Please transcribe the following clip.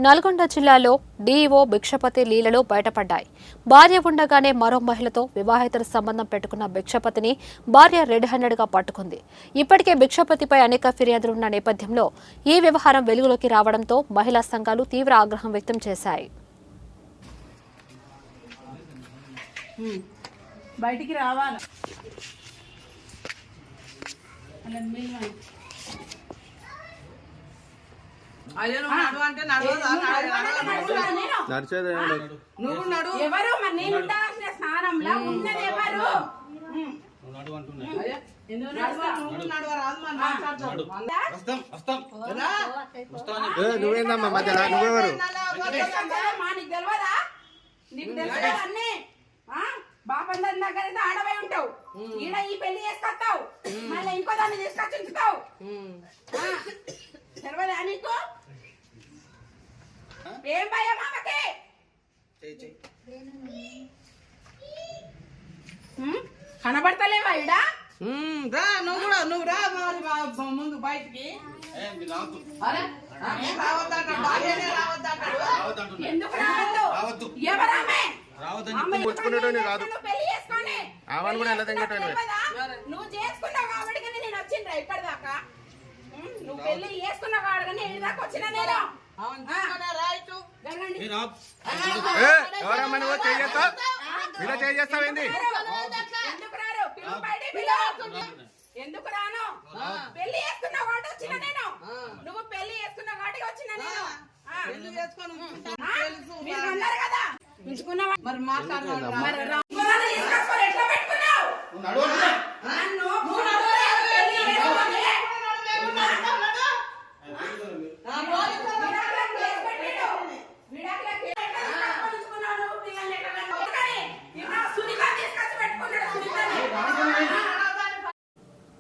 నల్గొండ జిల్లాలో డీఈఓ భిక్షపతి లీలలు బయటపడ్డాయి. భార్య ఉండగానే మరో మహిళతో వివాహేతర సంబంధం పెట్టుకున్న భిక్షపతిని భార్య రెడ్ హ్యాండెడ్ గా పట్టుకుంది. ఇప్పటికే భిక్షపతిపై అనేక ఫిర్యాదులున్న నేపథ్యంలో ఈ వ్యవహారం వెలుగులోకి రావడంతో మహిళా సంఘాలు తీవ్ర ఆగ్రహం వ్యక్తం చేశాయి. బయటికి రావాలి. ఎవరు నేను స్థానంలో ఉన్నది ఎవరు? నువ్వేందమ్మా మధ్యలో నువ్వెవరు? నీకు తెలియదా అన్నీ? బాపందరి దగ్గర ఆడవై ఉంటావు, ఈడ ఈ పెళ్లి చేసుకొస్తావు, మళ్ళీ ఇంకో దాన్ని తీసుకొచ్చి ఉంచుతావు. తెలియదా నీకు? ఏం భయం ఆమెకి? కనబడతలేవా ఈడ? నువ్వు రా ముందు బయటికి. ఎందుకు రావద్దు? ఎవరామె? నువ్వు చేసుకున్నావు కాబట్టి నేను వచ్చిండ్రా ఇక్కడ దాకా. నువ్వు పెళ్లి చేసుకున్నావు కాబట్టి నేను దాకా వచ్చిన. నేను ఎందుకు రాను? పెళ్లి చేసుకున్నావు కాబట్టి వచ్చిన నేను. నువ్వు పెళ్లి చేసుకున్నావు కాబట్టి వచ్చిన నేను. మీరు అన్నారు కదా ఉంచుకున్నావా? మరి మాట్లాడుతున్నావు. ఎట్లా పెట్టుకున్నావు?